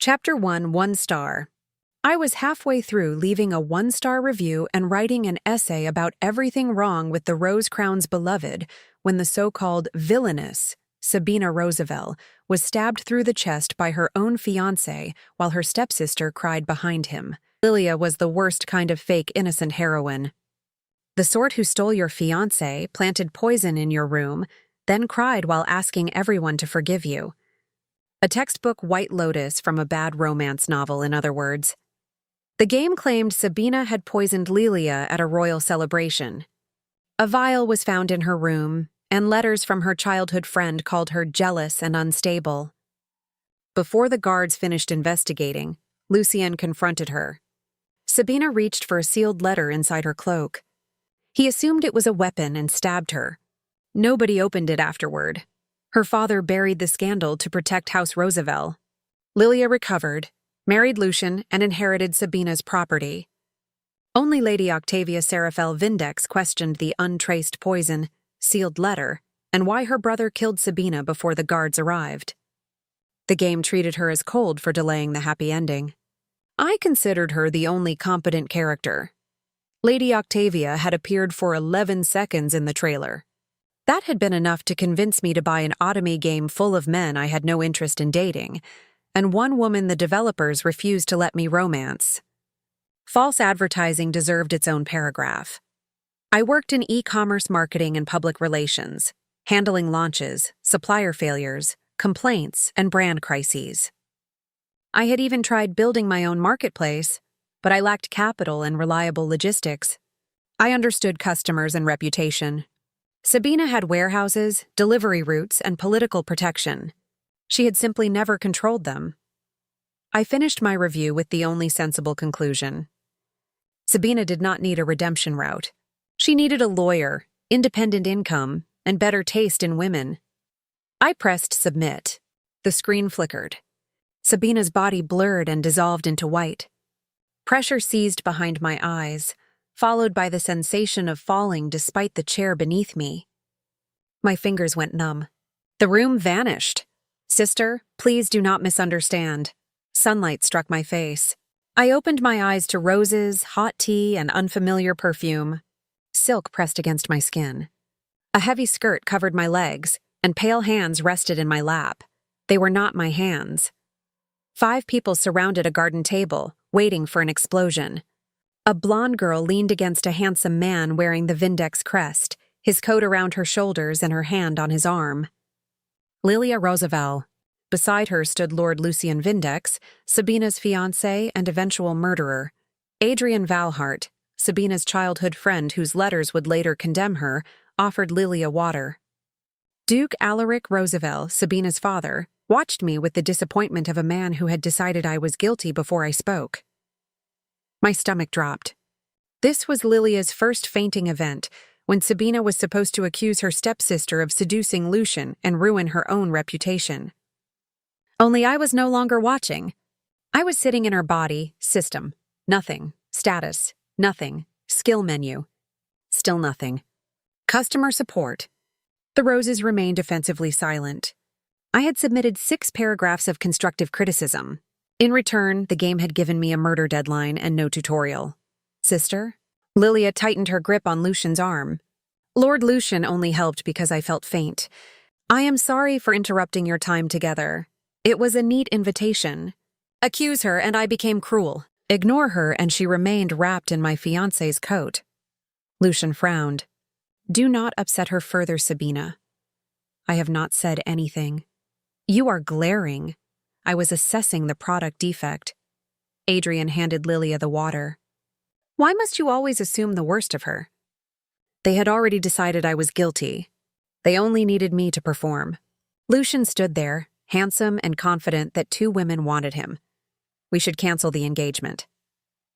Chapter 1, 1 star. I was halfway through leaving a 1-star review and writing an essay about everything wrong with the Rose Crown's beloved when the so-called Villainess, Sabina Rosavelle, was stabbed through the chest by her own fiancé while her stepsister cried behind him. Lilia was the worst kind of fake innocent heroine. The sort who stole your fiancé, planted poison in your room, then cried while asking everyone to forgive you. A textbook White Lotus from a bad romance novel, in other words. The game claimed Sabina had poisoned Lilia at a royal celebration. A vial was found in her room, and letters from her childhood friend called her jealous and unstable. Before the guards finished investigating, Lucien confronted her. Sabina reached for a sealed letter inside her cloak. He assumed it was a weapon and stabbed her. Nobody opened it afterward. Her father buried the scandal to protect House Rosavelle. Lilia recovered, married Lucien, and inherited Sabina's property. Only Lady Octavia Serafel Vindex questioned the untraced poison, sealed letter, and why her brother killed Sabina before the guards arrived. The game treated her as cold for delaying the happy ending. I considered her the only competent character. Lady Octavia had appeared for 11 seconds in the trailer. That had been enough to convince me to buy an Otome game full of men I had no interest in dating, and one woman the developers refused to let me romance. False advertising deserved its own paragraph. I worked in e-commerce marketing and public relations, handling launches, supplier failures, complaints, and brand crises. I had even tried building my own marketplace, but I lacked capital and reliable logistics. I understood customers and reputation. Sabina had warehouses, delivery routes, and political protection. She had simply never controlled them. I finished my review with the only sensible conclusion. Sabina did not need a redemption route. She needed a lawyer, independent income, and better taste in women. I pressed submit. The screen flickered. Sabina's body blurred and dissolved into white. Pressure seized behind my eyes, followed by the sensation of falling despite the chair beneath me. My fingers went numb. The room vanished. Sister, please do not misunderstand. Sunlight struck my face. I opened my eyes to roses, hot tea, and unfamiliar perfume. Silk pressed against my skin. A heavy skirt covered my legs, and pale hands rested in my lap. They were not my hands. 5 people surrounded a garden table, waiting for an explosion. A blonde girl leaned against a handsome man wearing the Vindex crest, his coat around her shoulders and her hand on his arm. Lilia Rosavelle. Beside her stood Lord Lucien Vindex, Sabina's fiancé and eventual murderer. Adrian Valhart, Sabina's childhood friend whose letters would later condemn her, offered Lilia water. Duke Alaric Rosavelle, Sabina's father, watched me with the disappointment of a man who had decided I was guilty before I spoke. My stomach dropped. This was Lilia's first fainting event, when Sabina was supposed to accuse her stepsister of seducing Lucien and ruin her own reputation. Only I was no longer watching. I was sitting in her body, system, nothing, status, nothing, skill menu, still nothing. Customer support. The roses remained offensively silent. I had submitted 6 paragraphs of constructive criticism. In return, the game had given me a murder deadline and no tutorial. Sister? Lilia tightened her grip on Lucien's arm. Lord Lucien only helped because I felt faint. I am sorry for interrupting your time together. It was a neat invitation. Accuse her and I became cruel. Ignore her and she remained wrapped in my fiancé's coat. Lucien frowned. Do not upset her further, Sabina. I have not said anything. You are glaring. I was assessing the product defect. Adrian handed Lilia the water. Why must you always assume the worst of her? They had already decided I was guilty. They only needed me to perform. Lucien stood there, handsome and confident that 2 women wanted him. We should cancel the engagement.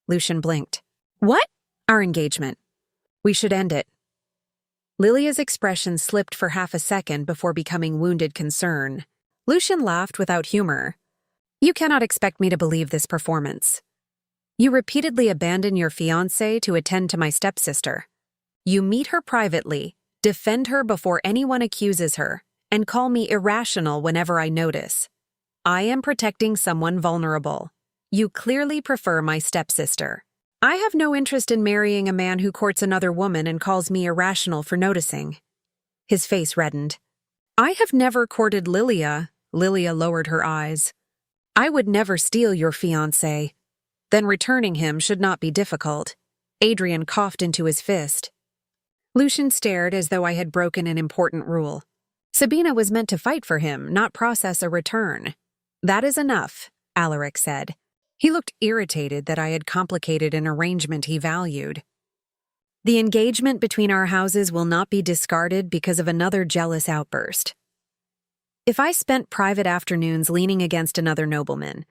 Lucien blinked. What? Our engagement. We should end it. Lilia's expression slipped for half a second before becoming wounded concern. Lucien laughed without humor. You cannot expect me to believe this performance. You repeatedly abandon your fiancé to attend to my stepsister. You meet her privately, defend her before anyone accuses her, and call me irrational whenever I notice. I am protecting someone vulnerable. You clearly prefer my stepsister. I have no interest in marrying a man who courts another woman and calls me irrational for noticing. His face reddened. I have never courted Lilia. Lilia lowered her eyes. I would never steal your fiancé. Then returning him should not be difficult. Adrian coughed into his fist. Lucian stared as though I had broken an important rule. Sabina was meant to fight for him, not process a return. That is enough, Alaric said. He looked irritated that I had complicated an arrangement he valued. The engagement between our houses will not be discarded because of another jealous outburst. If I spent private afternoons leaning against another nobleman,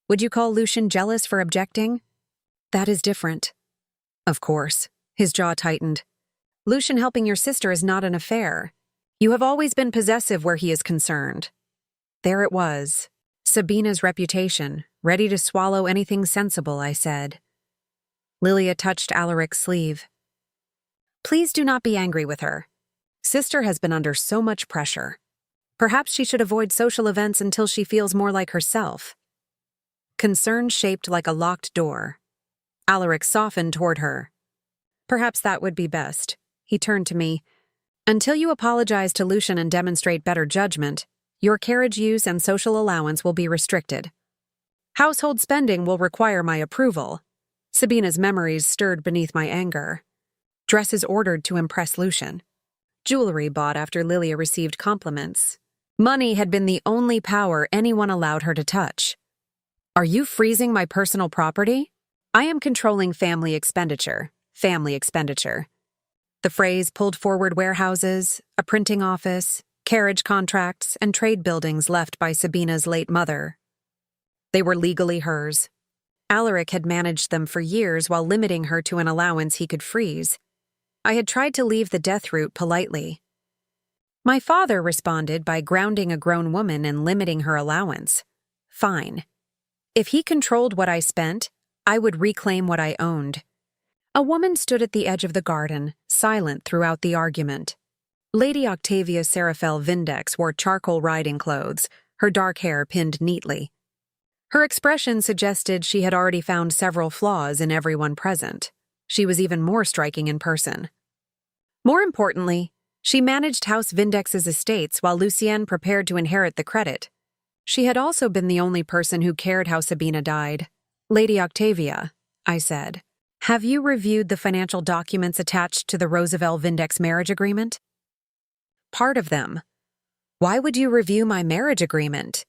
would you call Lucian jealous for objecting? That is different. Of course. His jaw tightened. Lucian helping your sister is not an affair. You have always been possessive where he is concerned. There it was. Sabina's reputation, ready to swallow anything sensible, I said. Lilia touched Alaric's sleeve. Please do not be angry with her. Sister has been under so much pressure. Perhaps she should avoid social events until she feels more like herself. Concern shaped like a locked door. Alaric softened toward her. Perhaps that would be best. He turned to me. Until you apologize to Lucian and demonstrate better judgment, your carriage use and social allowance will be restricted. Household spending will require my approval. Sabina's memories stirred beneath my anger. Dresses ordered to impress Lucian. Jewelry bought after Lilia received compliments. Money had been the only power anyone allowed her to touch. Are you freezing my personal property? I am controlling family expenditure. The phrase pulled forward warehouses, a printing office, carriage contracts, and trade buildings left by Sabina's late mother. They were legally hers. Alaric had managed them for years while limiting her to an allowance he could freeze. I had tried to leave the death route politely. My father responded by grounding a grown woman and limiting her allowance. Fine. If he controlled what I spent, I would reclaim what I owned. A woman stood at the edge of the garden, silent throughout the argument. Lady Octavia Rosavelle Vindex wore charcoal riding clothes, her dark hair pinned neatly. Her expression suggested she had already found several flaws in everyone present. She was even more striking in person. More importantly, she managed House Vindex's estates while Lucienne prepared to inherit the credit. She had also been the only person who cared how Sabina died. Lady Octavia, I said, have you reviewed the financial documents attached to the Rosavelle Vindex marriage agreement? Part of them. Why would you review my marriage agreement?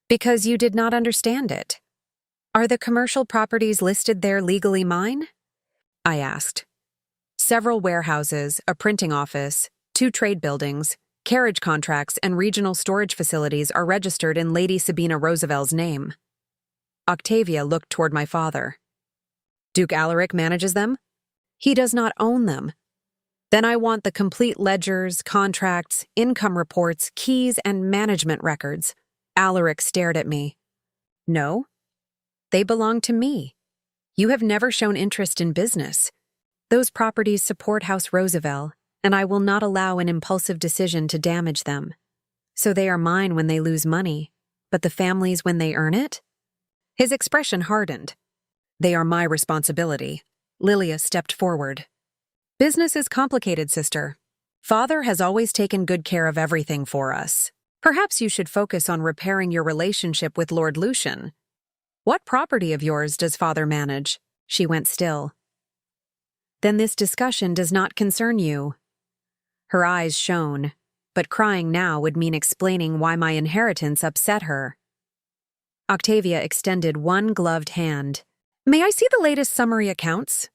Because you did not understand it. Are the commercial properties listed there legally mine? I asked. Several warehouses, a printing office, 2 trade buildings, carriage contracts, and regional storage facilities are registered in Lady Sabina Rosavelle's name. Octavia looked toward my father. Duke Alaric manages them? He does not own them. Then I want the complete ledgers, contracts, income reports, keys, and management records. Alaric stared at me. No, they belong to me. You have never shown interest in business. Those properties support House Rosavelle, and I will not allow an impulsive decision to damage them. So they are mine when they lose money, but the family's when they earn it? His expression hardened. They are my responsibility. Lilia stepped forward. Business is complicated, sister. Father has always taken good care of everything for us. Perhaps you should focus on repairing your relationship with Lord Lucian. What property of yours does father manage? She went still. Then this discussion does not concern you. Her eyes shone, but crying now would mean explaining why my inheritance upset her. Octavia extended one gloved hand. May I see the latest summary accounts?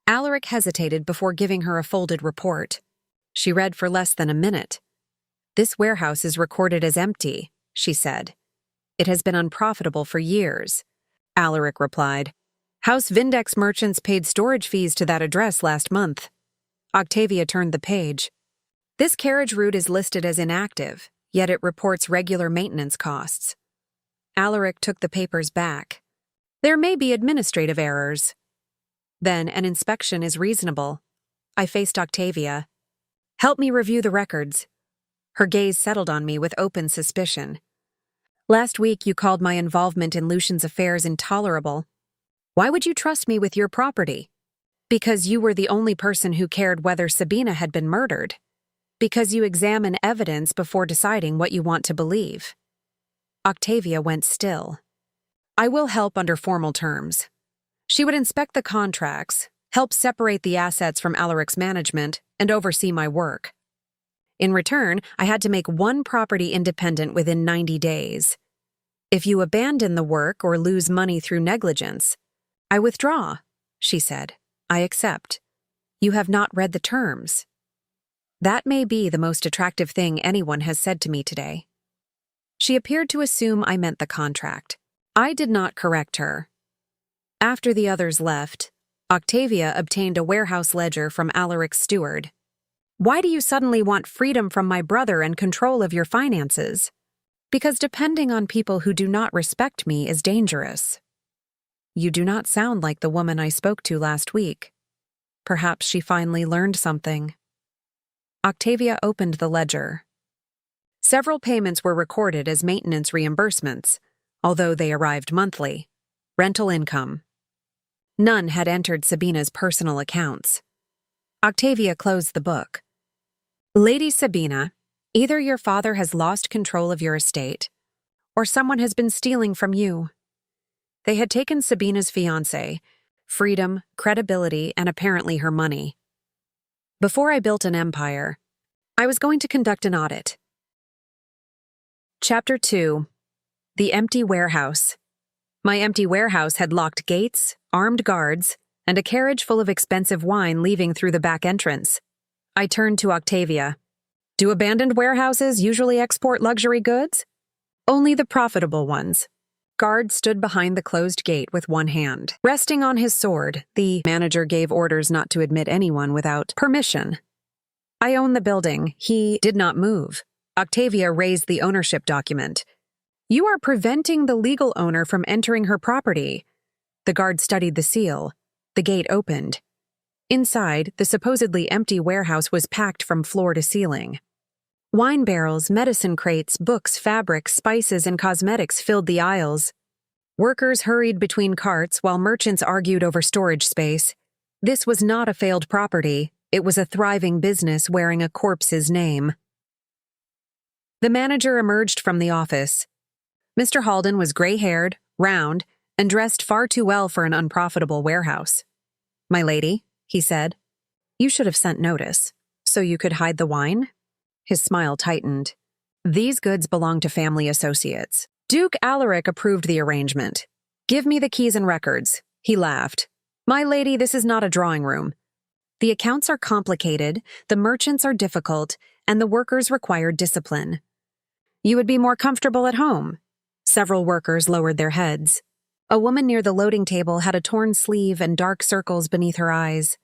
Alaric hesitated before giving her a folded report. She read for less than a minute. This warehouse is recorded as empty, she said. It has been unprofitable for years. Alaric replied. House Vindex merchants paid storage fees to that address last month. Octavia turned the page. This carriage route is listed as inactive, yet it reports regular maintenance costs. Alaric took the papers back. There may be administrative errors. Then an inspection is reasonable. I faced Octavia. Help me review the records. Her gaze settled on me with open suspicion. Last week you called my involvement in Lucian's affairs intolerable. Why would you trust me with your property? Because you were the only person who cared whether Sabina had been murdered. Because you examine evidence before deciding what you want to believe. Octavia went still. I will help under formal terms. She would inspect the contracts, help separate the assets from Alaric's management, and oversee my work. In return, I had to make one property independent within 90 days. If you abandon the work or lose money through negligence, I withdraw, she said. I accept. You have not read the terms. That may be the most attractive thing anyone has said to me today. She appeared to assume I meant the contract. I did not correct her. After the others left, Octavia obtained a warehouse ledger from Alaric's steward. Why do you suddenly want freedom from my brother and control of your finances? Because depending on people who do not respect me is dangerous. You do not sound like the woman I spoke to last week. Perhaps she finally learned something. Octavia opened the ledger. Several payments were recorded as maintenance reimbursements, although they arrived monthly. Rental income. None had entered Sabina's personal accounts. Octavia closed the book. Lady Sabina, either your father has lost control of your estate, or someone has been stealing from you. They had taken Sabina's fiancé, freedom, credibility, and apparently her money. Before I built an empire, I was going to conduct an audit. Chapter 2. The Empty Warehouse. My empty warehouse had locked gates, armed guards, and a carriage full of expensive wine leaving through the back entrance. I turned to Octavia. Do abandoned warehouses usually export luxury goods? Only the profitable ones. Guard stood behind the closed gate with one hand. Resting on his sword, the manager gave orders not to admit anyone without permission. I own the building. He did not move. Octavia raised the ownership document. You are preventing the legal owner from entering her property. The guard studied the seal. The gate opened. Inside, the supposedly empty warehouse was packed from floor to ceiling. Wine barrels, medicine crates, books, fabrics, spices, and cosmetics filled the aisles. Workers hurried between carts while merchants argued over storage space. This was not a failed property. It was a thriving business wearing a corpse's name. The manager emerged from the office. Mr. Halden was gray-haired, round, and dressed far too well for an unprofitable warehouse. My lady, he said, you should have sent notice, so you could hide the wine? His smile tightened. These goods belong to family associates. Duke Alaric approved the arrangement. Give me the keys and records. He laughed. My lady, this is not a drawing room. The accounts are complicated, the merchants are difficult, and the workers require discipline. You would be more comfortable at home. Several workers lowered their heads. A woman near the loading table had a torn sleeve and dark circles beneath her eyes.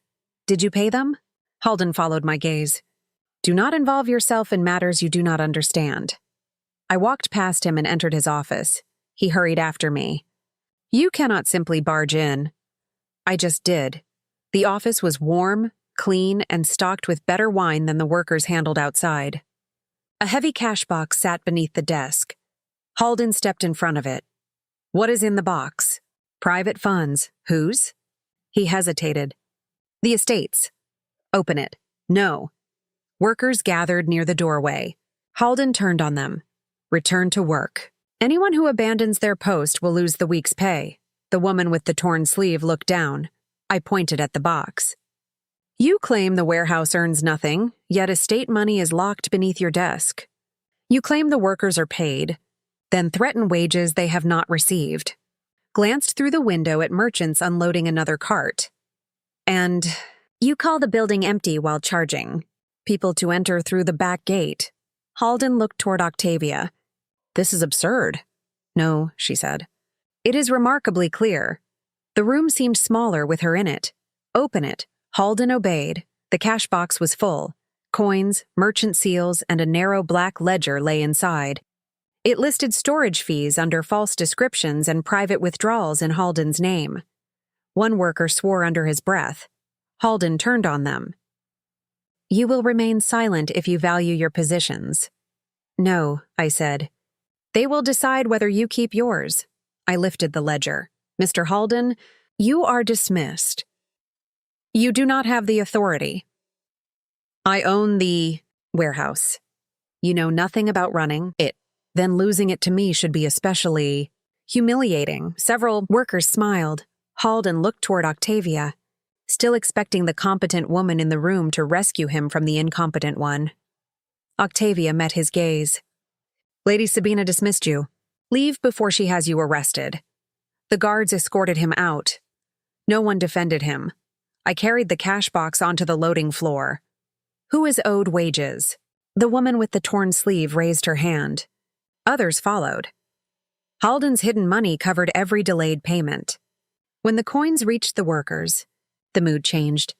Did you pay them? Halden followed my gaze. Do not involve yourself in matters you do not understand. I walked past him and entered his office. He hurried after me. You cannot simply barge in. I just did. The office was warm, clean, and stocked with better wine than the workers handled outside. A heavy cash box sat beneath the desk. Halden stepped in front of it. What is in the box? Private funds. Whose? He hesitated. The estate's. Open it. No. Workers gathered near the doorway. Halden turned on them. Return to work. Anyone who abandons their post will lose the week's pay. The woman with the torn sleeve looked down. I pointed at the box. You claim the warehouse earns nothing, yet estate money is locked beneath your desk. You claim the workers are paid, then threaten wages they have not received. Glanced through the window at merchants unloading another cart. And you call the building empty while charging people to enter through the back gate. Halden looked toward Octavia. This is absurd. No, she said. It is remarkably clear. The room seemed smaller with her in it. Open it. Halden obeyed. The cash box was full. Coins, merchant seals, and a narrow black ledger lay inside. It listed storage fees under false descriptions and private withdrawals in Halden's name. One worker swore under his breath. Halden turned on them. You will remain silent if you value your positions. No, I said. They will decide whether you keep yours. I lifted the ledger. Mr. Halden, you are dismissed. You do not have the authority. I own the warehouse. You know nothing about running it. Then losing it to me should be especially humiliating. Several workers smiled. Halden looked toward Octavia, still expecting the competent woman in the room to rescue him from the incompetent one. Octavia met his gaze. Lady Sabina dismissed you. Leave before she has you arrested. The guards escorted him out. No one defended him. I carried the cash box onto the loading floor. Who is owed wages? The woman with the torn sleeve raised her hand. Others followed. Halden's hidden money covered every delayed payment. When the coins reached the workers, the mood changed.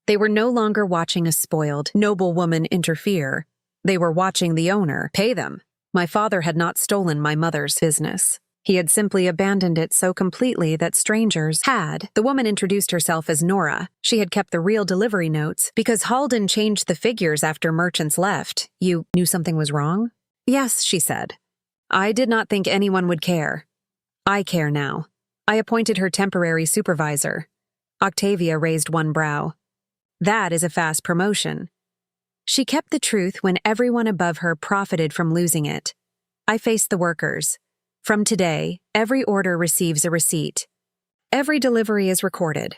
They were no longer watching a spoiled noblewoman interfere. They were watching the owner pay them. My father had not stolen my mother's business. He had simply abandoned it so completely that strangers had. The woman introduced herself as Nora. She had kept the real delivery notes because Halden changed the figures after merchants left. You knew something was wrong? Yes, she said. I did not think anyone would care. I care now. I appointed her temporary supervisor. Octavia raised one brow. That is a fast promotion. She kept the truth when everyone above her profited from losing it. I faced the workers. From today, every order receives a receipt. Every delivery is recorded.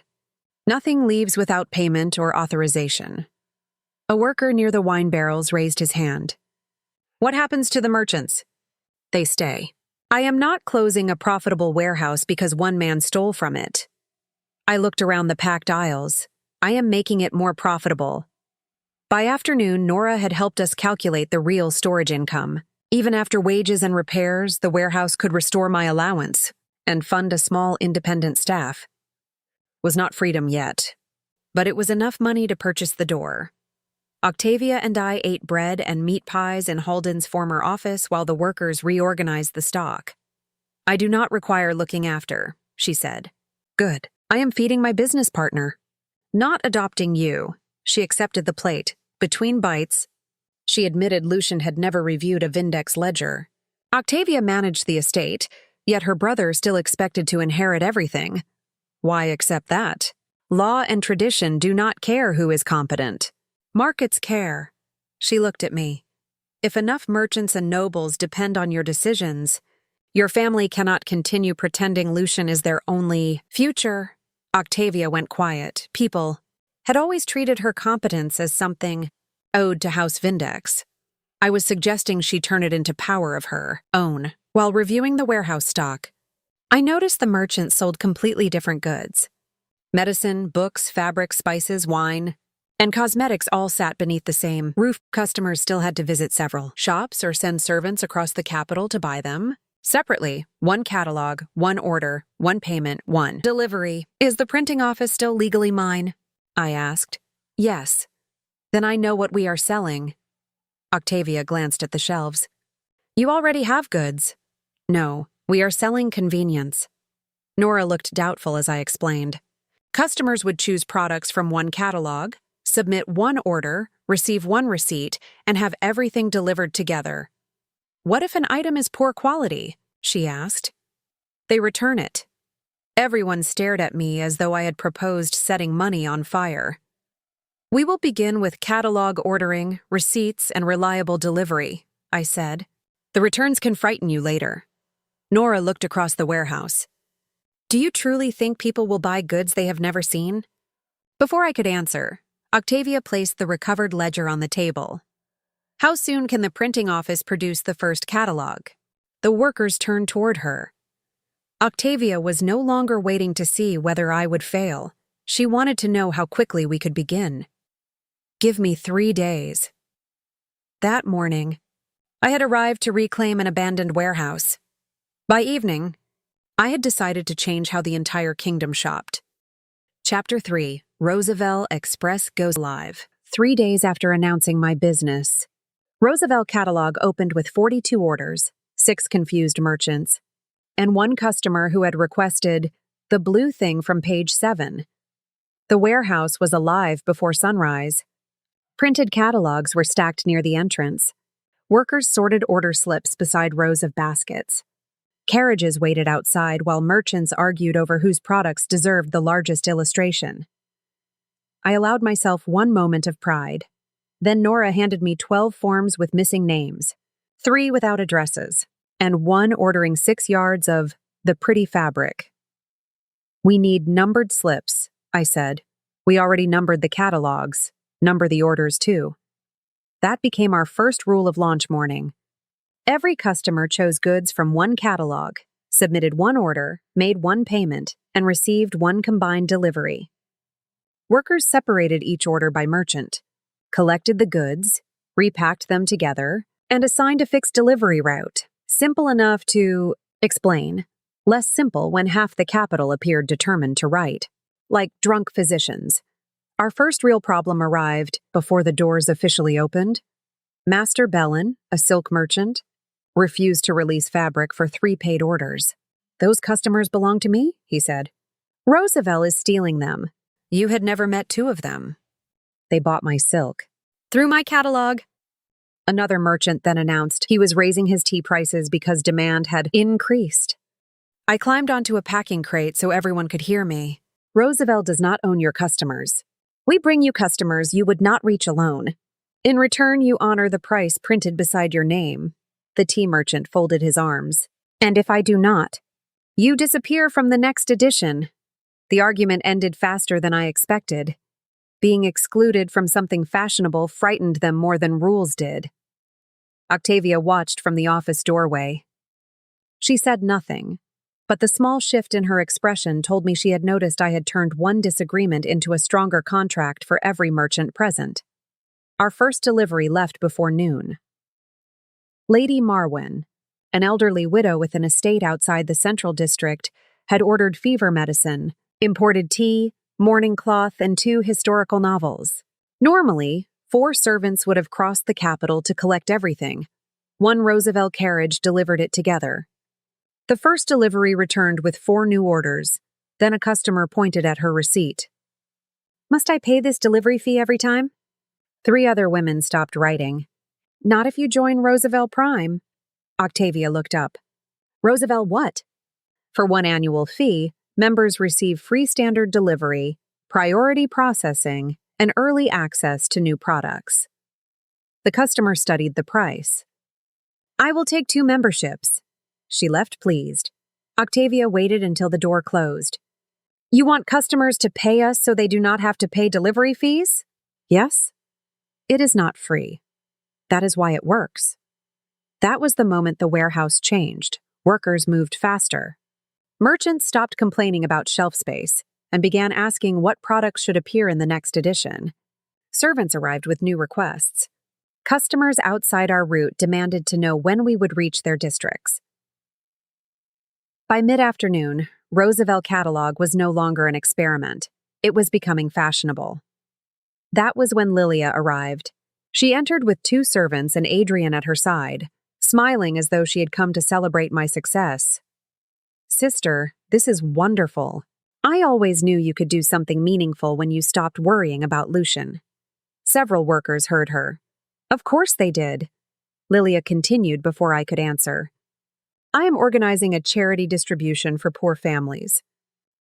Nothing leaves without payment or authorization. A worker near the wine barrels raised his hand. What happens to the merchants? They stay. I am not closing a profitable warehouse because one man stole from it. I looked around the packed aisles. I am making it more profitable. By afternoon, Nora had helped us calculate the real storage income. Even after wages and repairs, the warehouse could restore my allowance and fund a small independent staff. Was not freedom yet, but it was enough money to purchase the door. Octavia and I ate bread and meat pies in Halden's former office while the workers reorganized the stock. I do not require looking after, she said. Good. I am feeding my business partner. Not adopting you. She accepted the plate. Between bites, she admitted Lucian had never reviewed a Vindex ledger. Octavia managed the estate, yet her brother still expected to inherit everything. Why accept that? Law and tradition do not care who is competent. Markets care. She looked at me. If enough merchants and nobles depend on your decisions, your family cannot continue pretending Lucian is their only future. Octavia went quiet. People had always treated her competence as something owed to House Vindex. I was suggesting she turn it into power of her own. While reviewing the warehouse stock, I noticed the merchants sold completely different goods. Medicine, books, fabric, spices, wine, and cosmetics all sat beneath the same roof. Customers still had to visit several shops or send servants across the capital to buy them. Separately, one catalog, one order, one payment, one delivery. Is the printing office still legally mine? I asked. Yes. Then I know what we are selling. Octavia glanced at the shelves. You already have goods. No, we are selling convenience. Nora looked doubtful as I explained. Customers would choose products from one catalog, submit one order, receive one receipt, and have everything delivered together. What if an item is poor quality? She asked. They return it. Everyone stared at me as though I had proposed setting money on fire. We will begin with catalog ordering, receipts, and reliable delivery, I said. The returns can frighten you later. Nora looked across the warehouse. Do you truly think people will buy goods they have never seen? Before I could answer, Octavia placed the recovered ledger on the table. How soon can the printing office produce the first catalog? The workers turned toward her. Octavia was no longer waiting to see whether I would fail. She wanted to know how quickly we could begin. Give me 3 days. That morning, I had arrived to reclaim an abandoned warehouse. By evening, I had decided to change how the entire kingdom shopped. Chapter 3, Rosavelle Express goes live. 3 days after announcing my business, Rosavelle catalog opened with 42 orders, 6 confused merchants, and 1 customer who had requested the blue thing from page 7. The warehouse was alive before sunrise. Printed catalogs were stacked near the entrance. Workers sorted order slips beside rows of baskets. Carriages waited outside while merchants argued over whose products deserved the largest illustration. I allowed myself one moment of pride. Then Nora handed me 12 forms with missing names, 3 without addresses, and 1 ordering 6 yards of the pretty fabric. "We need numbered slips," I said. "We already numbered the catalogs. Number the orders, too." That became our first rule of launch morning. Every customer chose goods from 1 catalog, submitted 1 order, made 1 payment, and received 1 combined delivery. Workers separated each order by merchant, collected the goods, repacked them together, and assigned a fixed delivery route. Simple enough to explain, less simple when half the capital appeared determined to write. Like drunk physicians. Our first real problem arrived before the doors officially opened. Master Bellin, a silk merchant, refused to release fabric for 3 paid orders. "Those customers belong to me," he said. "Rosavelle is stealing them. You had never met 2 of them. They bought my silk. Through my catalog." Another merchant then announced he was raising his tea prices because demand had increased. I climbed onto a packing crate so everyone could hear me. "Rosavelle does not own your customers. We bring you customers you would not reach alone. In return, you honor the price printed beside your name." The tea merchant folded his arms. "And if I do not, you disappear from the next edition." The argument ended faster than I expected. Being excluded from something fashionable frightened them more than rules did. Octavia watched from the office doorway. She said nothing, but the small shift in her expression told me she had noticed I had turned one disagreement into a stronger contract for every merchant present. Our first delivery left before noon. Lady Marwin, an elderly widow with an estate outside the central district, had ordered fever medicine, imported tea, mourning cloth, and 2 historical novels. Normally, 4 servants would have crossed the capital to collect everything. 1 Rosavelle carriage delivered it together. The first delivery returned with 4 new orders. Then a customer pointed at her receipt. "Must I pay this delivery fee every time?" 3 other women stopped writing. "Not if you join Rosavelle Prime." Octavia looked up. "Rosavelle what?" For 1 annual fee, members receive free standard delivery, priority processing, and early access to new products. The customer studied the price. "I will take 2 memberships." She left pleased. Octavia waited until the door closed. "You want customers to pay us so they do not have to pay delivery fees?" "Yes." "It is not free. That is why it works." That was the moment the warehouse changed. Workers moved faster. Merchants stopped complaining about shelf space and began asking what products should appear in the next edition. Servants arrived with new requests. Customers outside our route demanded to know when we would reach their districts. By mid-afternoon, Rosavelle catalog was no longer an experiment. It was becoming fashionable. That was when Lilia arrived. She entered with 2 servants and Adrian at her side, smiling as though she had come to celebrate my success. "Sister, this is wonderful. I always knew you could do something meaningful when you stopped worrying about Lucian." Several workers heard her. "Of course they did." Lilia continued before I could answer. "I am organizing a charity distribution for poor families.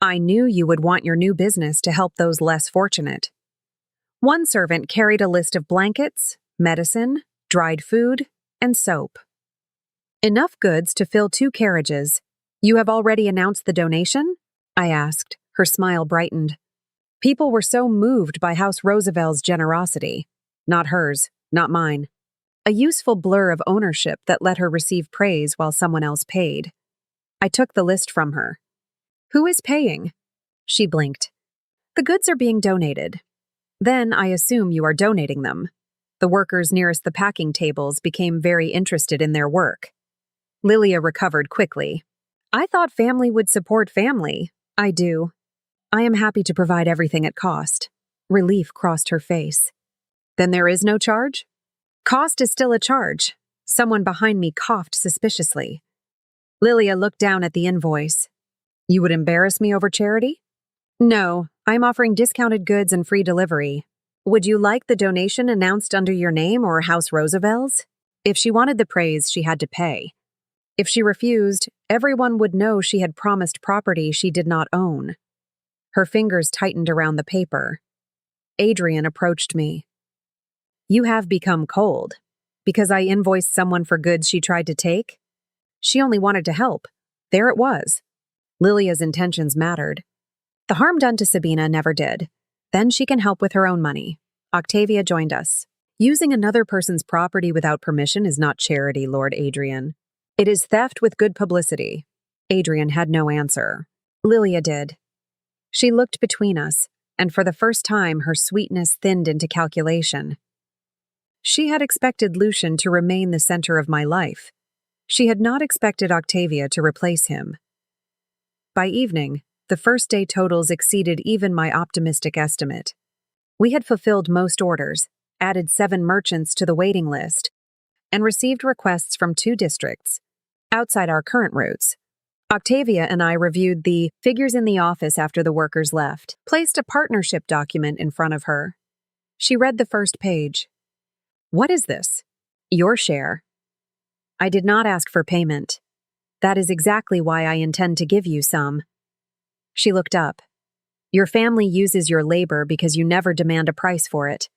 I knew you would want your new business to help those less fortunate." One servant carried a list of blankets, medicine, dried food, and soap. "Enough goods to fill 2 carriages. You have already announced the donation?" I asked. Her smile brightened. People were so moved by House Rosavelle's generosity. Not hers, not mine. A useful blur of ownership that let her receive praise while someone else paid. I took the list from her. "Who is paying?" She blinked. "The goods are being donated." "Then I assume you are donating them." The workers nearest the packing tables became very interested in their work. Lilia recovered quickly. "I thought family would support family." "I do. I am happy to provide everything at cost." Relief crossed her face. "Then there is no charge?" "Cost is still a charge." Someone behind me coughed suspiciously. Lilia looked down at the invoice. "You would embarrass me over charity?" "No, I'm offering discounted goods and free delivery. Would you like the donation announced under your name or House Rosavelle's?" If she wanted the praise, she had to pay. If she refused, everyone would know she had promised property she did not own. Her fingers tightened around the paper. Adrian approached me. "You have become cold. Because I invoiced someone for goods she tried to take? She only wanted to help. There it was. Lilia's intentions mattered. The harm done to Sabina never did. Then she can help with her own money." Octavia joined us. "Using another person's property without permission is not charity, Lord Adrian. It is theft with good publicity." Adrian had no answer. Lilia did. She looked between us, and for the first time her sweetness thinned into calculation. She had expected Lucian to remain the center of my life. She had not expected Octavia to replace him. By evening, the first day totals exceeded even my optimistic estimate. We had fulfilled most orders, added 7 merchants to the waiting list, and received requests from 2 districts, outside our current routes. Octavia and I reviewed the figures in the office after the workers left, placed a partnership document in front of her. She read the first page. "What is this?" "Your share." "I did not ask for payment. That is exactly why I intend to give you some." She looked up. "Your family uses your labor because you never demand a price for it."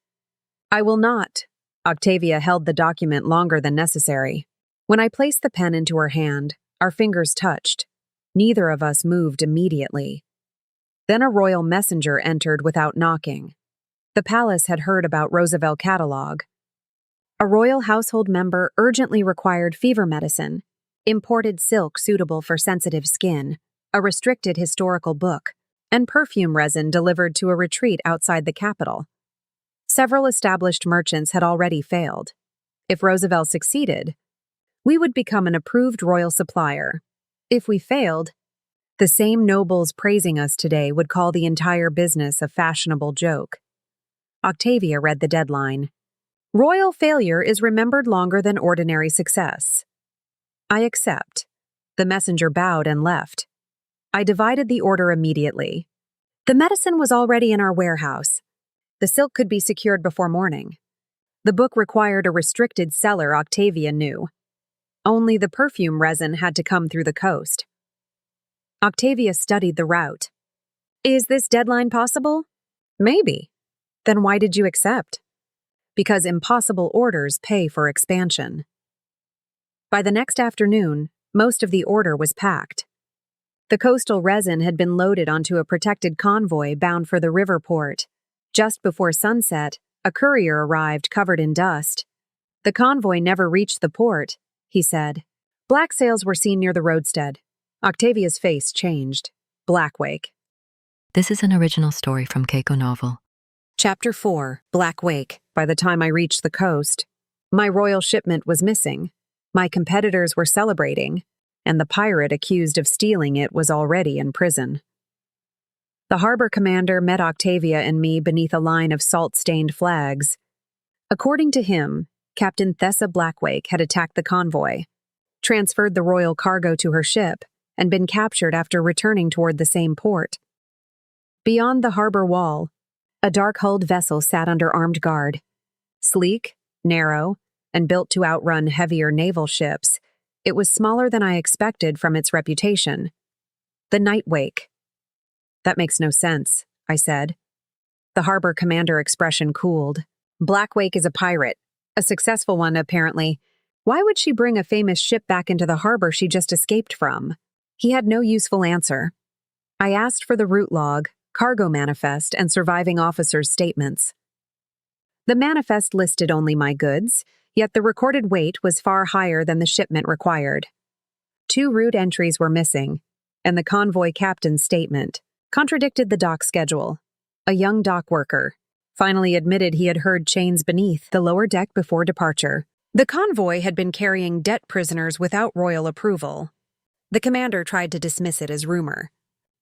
"I will not." Octavia held the document longer than necessary. When I placed the pen into her hand, our fingers touched. Neither of us moved immediately. Then a royal messenger entered without knocking. The palace had heard about Rosavelle catalogue. A royal household member urgently required fever medicine, imported silk suitable for sensitive skin, a restricted historical book, and perfume resin delivered to a retreat outside the capital. Several established merchants had already failed. If Rosavelle succeeded, we would become an approved royal supplier. If we failed, the same nobles praising us today would call the entire business a fashionable joke. Octavia read the deadline. "Royal failure is remembered longer than ordinary success." "I accept." The messenger bowed and left. I divided the order immediately. The medicine was already in our warehouse. The silk could be secured before morning. The book required a restricted seller, Octavia knew. Only the perfume resin had to come through the coast. Octavia studied the route. "Is this deadline possible?" "Maybe." "Then why did you accept?" "Because impossible orders pay for expansion." By the next afternoon, most of the order was packed. The coastal resin had been loaded onto a protected convoy bound for the river port. Just before sunset, a courier arrived covered in dust. "The convoy never reached the port," he said. Black sails were seen near the roadstead. Octavia's face changed. Blackwake. This is an original story from Keiko novel. Chapter 4, Blackwake. By the time I reached the coast, my royal shipment was missing. My competitors were celebrating, and the pirate accused of stealing it was already in prison. The harbor commander met Octavia and me beneath a line of salt-stained flags. According to him, Captain Thessa Blackwake had attacked the convoy, transferred the royal cargo to her ship, and been captured after returning toward the same port. Beyond the harbor wall, a dark-hulled vessel sat under armed guard. Sleek, narrow, and built to outrun heavier naval ships, it was smaller than I expected from its reputation. The Nightwake. "That makes no sense," I said. The harbor commander expression cooled. "Blackwake is a pirate. A successful one, apparently. Why would she bring a famous ship back into the harbor she just escaped from?" He had no useful answer. I asked for the route log, cargo manifest, and surviving officers' statements. The manifest listed only my goods, yet the recorded weight was far higher than the shipment required. 2 route entries were missing, and the convoy captain's statement contradicted the dock schedule. A young dock worker finally admitted he had heard chains beneath the lower deck before departure. The convoy had been carrying debt prisoners without royal approval. The commander tried to dismiss it as rumor.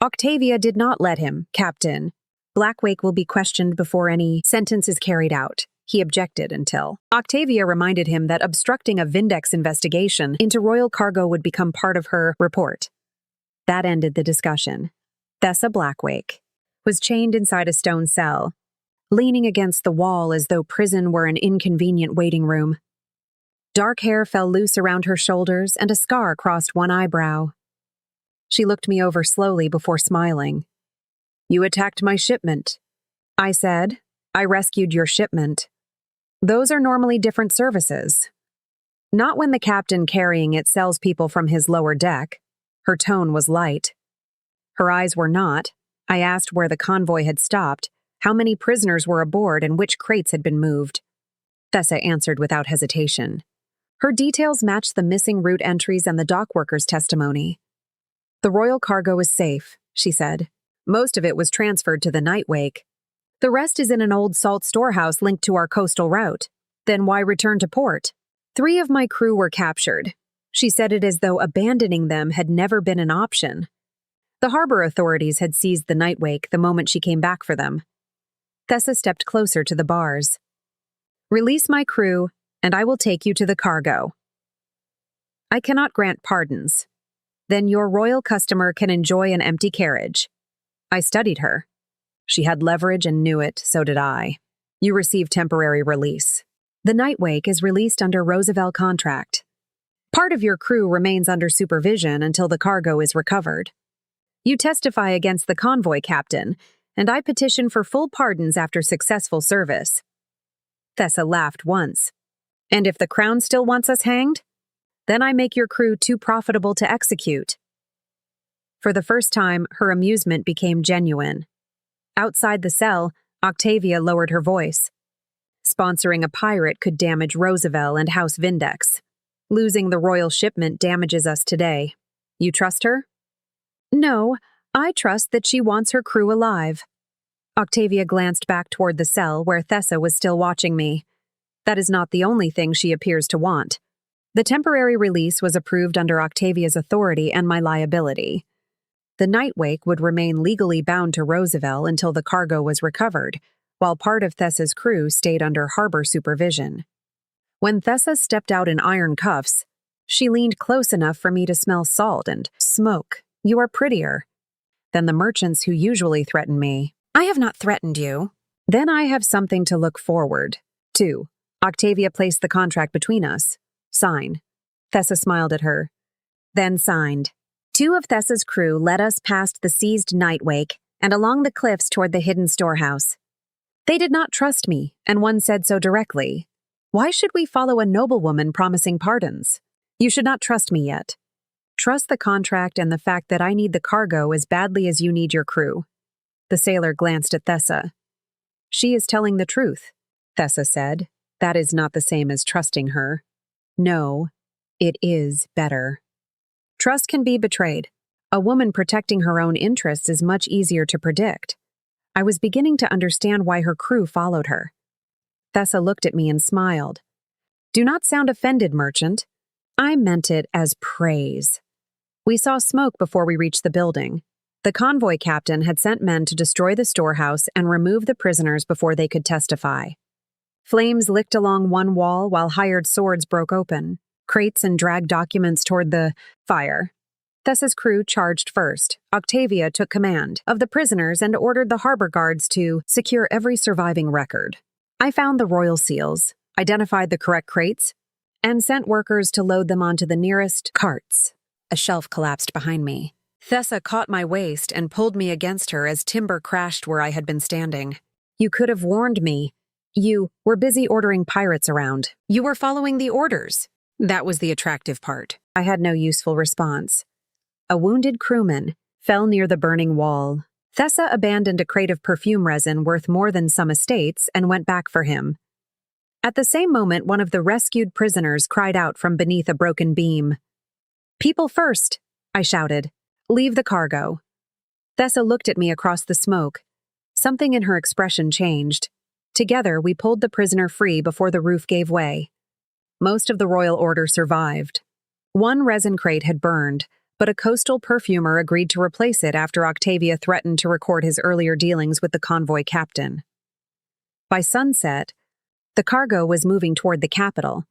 "Octavia did not let him, Captain. Blackwake will be questioned before any sentence is carried out." He objected until Octavia reminded him that obstructing a Vindex investigation into royal cargo would become part of her report. That ended the discussion. Thessa Blackwake was chained inside a stone cell, leaning against the wall as though prison were an inconvenient waiting room. Dark hair fell loose around her shoulders and a scar crossed one eyebrow. She looked me over slowly before smiling. "You attacked my shipment," I said. "I rescued your shipment. Those are normally different services. Not when the captain carrying it sells people from his lower deck." Her tone was light. Her eyes were not. I asked where the convoy had stopped, how many prisoners were aboard, and which crates had been moved. Thessa answered without hesitation. Her details matched the missing route entries and the dock workers' testimony. "The royal cargo is safe," she said. "Most of it was transferred to the Nightwake. The rest is in an old salt storehouse linked to our coastal route. Then why return to port? 3 of my crew were captured." She said it as though abandoning them had never been an option. The harbor authorities had seized the Nightwake the moment she came back for them. Thessa stepped closer to the bars. "Release my crew, and I will take you to the cargo." "I cannot grant pardons." "Then your royal customer can enjoy an empty carriage." I studied her. She had leverage and knew it, so did I. "You receive temporary release. The Nightwake is released under Rosavelle contract. Part of your crew remains under supervision until the cargo is recovered. You testify against the convoy captain, and I petition for full pardons after successful service." Thessa laughed once. "And if the crown still wants us hanged? Then I make your crew too profitable to execute." For the first time, her amusement became genuine. Outside the cell, Octavia lowered her voice. "Sponsoring a pirate could damage Rosavelle and House Vindex. Losing the royal shipment damages us today. You trust her?" "No, I trust that she wants her crew alive." Octavia glanced back toward the cell where Thessa was still watching me. "That is not the only thing she appears to want." The temporary release was approved under Octavia's authority and my liability. The Nightwake would remain legally bound to Rosavelle until the cargo was recovered, while part of Thessa's crew stayed under harbor supervision. When Thessa stepped out in iron cuffs, she leaned close enough for me to smell salt and smoke. "You are prettier than the merchants who usually threaten me." "I have not threatened you." "Then I have something to look forward to." Octavia placed the contract between us. "Sign." Thessa smiled at her. Then signed. 2 of Thessa's crew led us past the seized Nightwake and along the cliffs toward the hidden storehouse. They did not trust me, and one said so directly. "Why should we follow a noblewoman promising pardons? You should not trust me yet. Trust the contract and the fact that I need the cargo as badly as you need your crew." The sailor glanced at Thessa. "She is telling the truth," Thessa said. "That is not the same as trusting her." "No, it is better. Trust can be betrayed. A woman protecting her own interests is much easier to predict." I was beginning to understand why her crew followed her. Thessa looked at me and smiled. "Do not sound offended, merchant. I meant it as praise." We saw smoke before we reached the building. The convoy captain had sent men to destroy the storehouse and remove the prisoners before they could testify. Flames licked along one wall while hired swords broke open. Crates and dragged documents toward the fire. Thessa's crew charged first. Octavia took command of the prisoners and ordered the harbor guards to secure every surviving record. I found the royal seals, identified the correct crates, and sent workers to load them onto the nearest carts. A shelf collapsed behind me. Thessa caught my waist and pulled me against her as timber crashed where I had been standing. "You could have warned me. You were busy ordering pirates around. You were following the orders." That was the attractive part. I had no useful response. A wounded crewman fell near the burning wall. Thessa abandoned a crate of perfume resin worth more than some estates and went back for him. At the same moment, one of the rescued prisoners cried out from beneath a broken beam. "People first," I shouted. "Leave the cargo." Thessa looked at me across the smoke. Something in her expression changed. Together, we pulled the prisoner free before the roof gave way. Most of the royal order survived. One resin crate had burned, but a coastal perfumer agreed to replace it after Octavia threatened to record his earlier dealings with the convoy captain. By sunset, the cargo was moving toward the capital.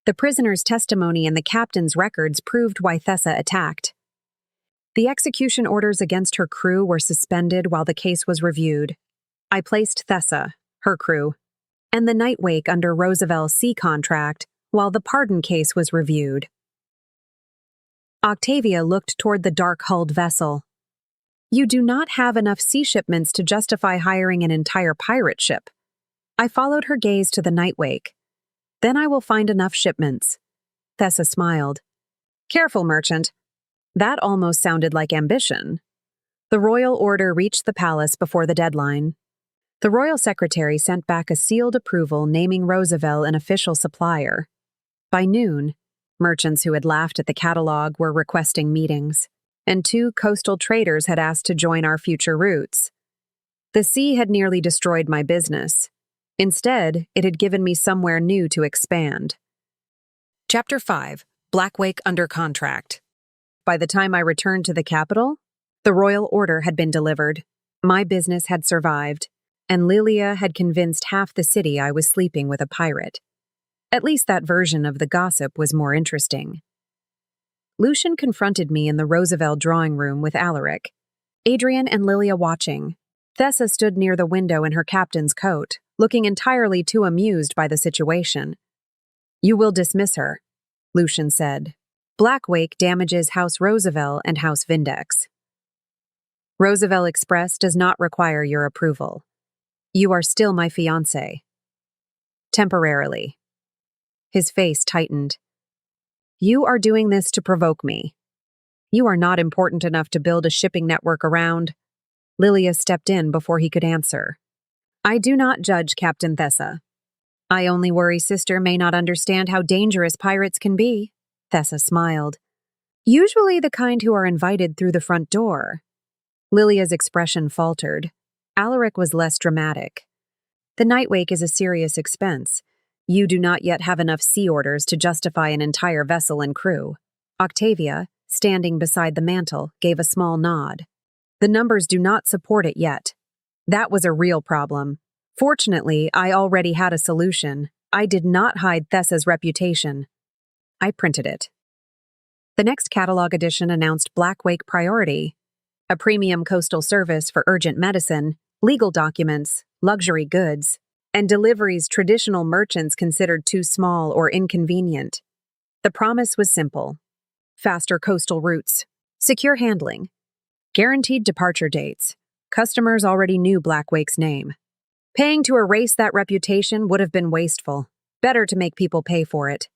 The prisoner's testimony and the captain's records proved why Thessa attacked. The execution orders against her crew were suspended while the case was reviewed. I placed Thessa, her crew, and the Nightwake under Rosavelle's sea contract while the pardon case was reviewed. Octavia looked toward the dark-hulled vessel. You do not have enough sea shipments to justify hiring an entire pirate ship. I followed her gaze to the Nightwake. Then I will find enough shipments. Thessa smiled. Careful, merchant. That almost sounded like ambition. The royal order reached the palace before the deadline. The royal secretary sent back a sealed approval naming Rosavelle an official supplier. By noon, merchants who had laughed at the catalogue were requesting meetings, and 2 coastal traders had asked to join our future routes. The sea had nearly destroyed my business. Instead, it had given me somewhere new to expand. Chapter 5. Blackwake under contract. By the time I returned to the capital, the royal order had been delivered, my business had survived, and Lilia had convinced half the city I was sleeping with a pirate. At least that version of the gossip was more interesting. Lucian confronted me in the Rosavelle drawing room with Alaric, Adrian and Lilia watching. Thessa stood near the window in her captain's coat, looking entirely too amused by the situation. You will dismiss her, Lucian said. Blackwake damages House Rosavelle and House Vindex. Rosavelle Express does not require your approval. You are still my fiancé. Temporarily. His face tightened. You are doing this to provoke me. You are not important enough to build a shipping network around. Lilia stepped in before he could answer. I do not judge Captain Thessa. I only worry sister may not understand how dangerous pirates can be. Thessa smiled. Usually the kind who are invited through the front door. Lilia's expression faltered. Alaric was less dramatic. The Nightwake is a serious expense. You do not yet have enough sea orders to justify an entire vessel and crew. Octavia, standing beside the mantel, gave a small nod. The numbers do not support it yet. That was a real problem. Fortunately, I already had a solution. I did not hide Thessa's reputation. I printed it. The next catalog edition announced Blackwake Priority, a premium coastal service for urgent medicine, legal documents, luxury goods, and deliveries traditional merchants considered too small or inconvenient. The promise was simple. Faster coastal routes, secure handling, guaranteed departure dates. Customers already knew Blackwake's name. Paying to erase that reputation would have been wasteful. Better to make people pay for it.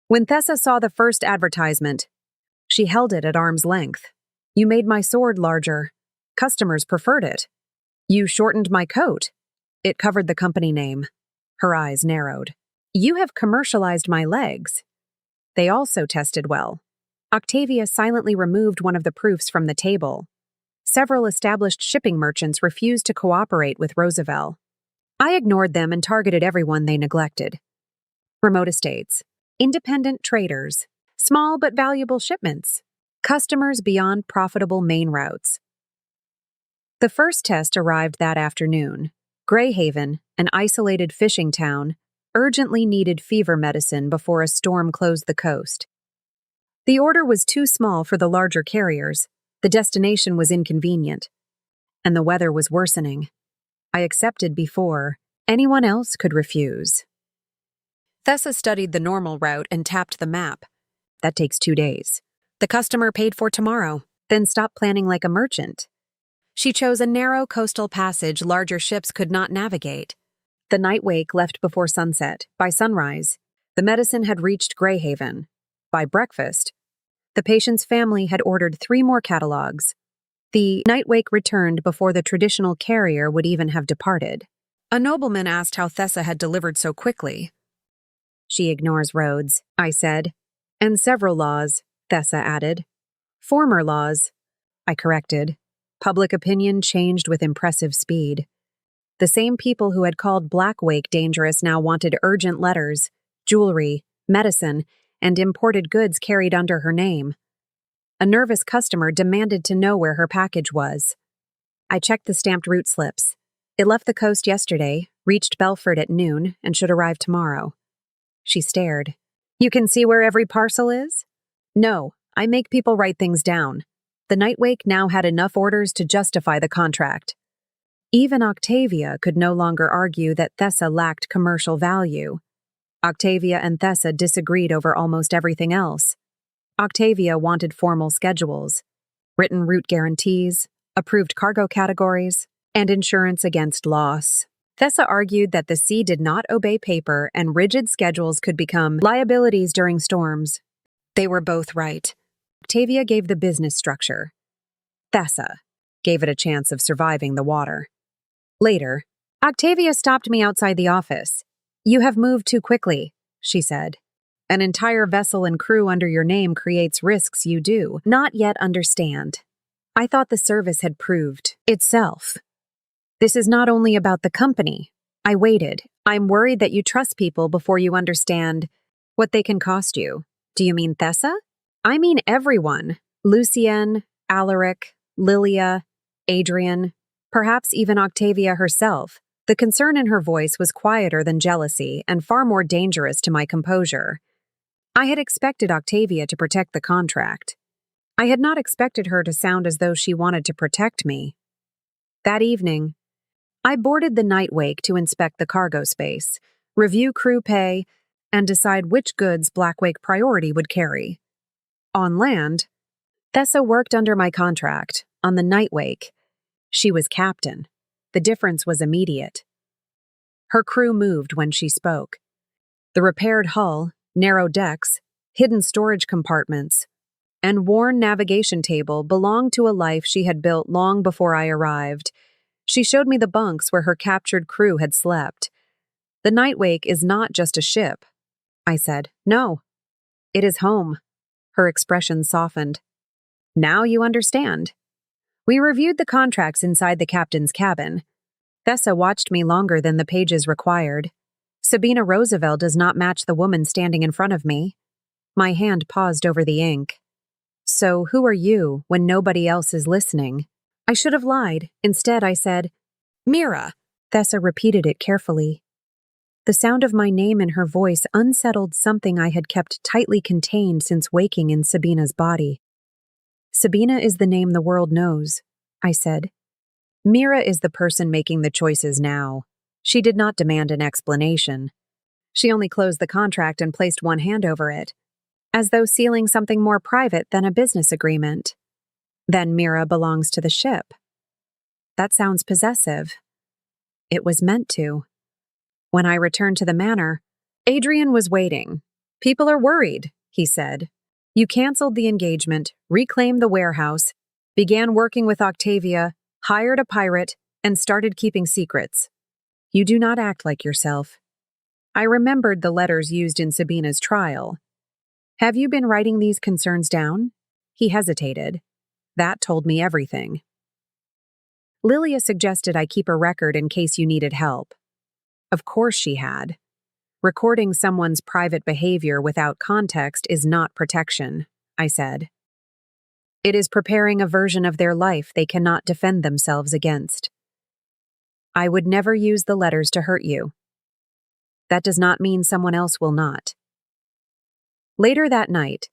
When Thessa saw the first advertisement, she held it at arm's length. You made my sword larger. Customers preferred it. You shortened my coat. It covered the company name. Her eyes narrowed. You have commercialized my legs. They also tested well. Octavia silently removed one of the proofs from the table. Several established shipping merchants refused to cooperate with Rosavelle. I ignored them and targeted everyone they neglected. Remote estates, independent traders, small but valuable shipments, customers beyond profitable main routes. The first test arrived that afternoon. Greyhaven, an isolated fishing town, urgently needed fever medicine before a storm closed the coast. The order was too small for the larger carriers, the destination was inconvenient, and the weather was worsening. I accepted before anyone else could refuse. Thessa studied the normal route and tapped the map. That takes 2 days. The customer paid for tomorrow, then stopped planning like a merchant. She chose a narrow coastal passage larger ships could not navigate. The Nightwake left before sunset. By sunrise, the medicine had reached Greyhaven. By breakfast, the patient's family had ordered 3 more catalogues. The Nightwake returned before the traditional carrier would even have departed. A nobleman asked how Thessa had delivered so quickly. She ignores roads, I said. And several laws, Thessa added. Former laws, I corrected. Public opinion changed with impressive speed. The same people who had called Blackwake dangerous now wanted urgent letters, jewelry, medicine, and imported goods carried under her name. A nervous customer demanded to know where her package was. I checked the stamped route slips. It left the coast yesterday, reached Belford at noon, and should arrive tomorrow. She stared. You can see where every parcel is? No, I make people write things down. The Nightwake now had enough orders to justify the contract. Even Octavia could no longer argue that Thessa lacked commercial value. Octavia and Thessa disagreed over almost everything else. Octavia wanted formal schedules, written route guarantees, approved cargo categories, and insurance against loss. Thessa argued that the sea did not obey paper and rigid schedules could become liabilities during storms. They were both right. Octavia gave the business structure. Thessa gave it a chance of surviving the water. Later, Octavia stopped me outside the office. "You have moved too quickly," she said. "An entire vessel and crew under your name creates risks you do not yet understand. I thought the service had proved itself. This is not only about the company. I waited. I'm worried that you trust people before you understand what they can cost you." "Do you mean Thessa?" "I mean everyone. Lucienne, Alaric, Lilia, Adrian, perhaps even Octavia herself." The concern in her voice was quieter than jealousy and far more dangerous to my composure. I had expected Octavia to protect the contract. I had not expected her to sound as though she wanted to protect me. That evening, I boarded the Nightwake to inspect the cargo space, review crew pay, and decide which goods Blackwake Priority would carry. On land, Thessa worked under my contract. On the Nightwake, she was captain. The difference was immediate. Her crew moved when she spoke. The repaired hull, narrow decks, hidden storage compartments, and worn navigation table belonged to a life she had built long before I arrived. She showed me the bunks where her captured crew had slept. "The Nightwake is not just a ship," I said. "No, it is home." Her expression softened. "Now you understand." We reviewed the contracts inside the captain's cabin. Thessa watched me longer than the pages required. Sabina Rosavelle does not match the woman standing in front of me. My hand paused over the ink. "So who are you when nobody else is listening?" I should have lied. Instead, I said, "Mira." Thessa repeated it carefully. The sound of my name in her voice unsettled something I had kept tightly contained since waking in Sabina's body. "Sabina is the name the world knows," I said. "Mira is the person making the choices now." She did not demand an explanation. She only closed the contract and placed one hand over it, as though sealing something more private than a business agreement. "Then Mira belongs to the ship." That sounds possessive. It was meant to. When I returned to the manor, Adrian was waiting. "People are worried," he said. "You canceled the engagement, reclaimed the warehouse, began working with Octavia, hired a pirate, and started keeping secrets. You do not act like yourself." I remembered the letters used in Sabina's trial. "Have you been writing these concerns down?" He hesitated. That told me everything. "Lilia suggested I keep a record in case you needed help." Of course she had. Recording someone's private behavior without context is not protection, I said. It is preparing a version of their life they cannot defend themselves against. "I would never use the letters to hurt you. That does not mean someone else will not." Later that night,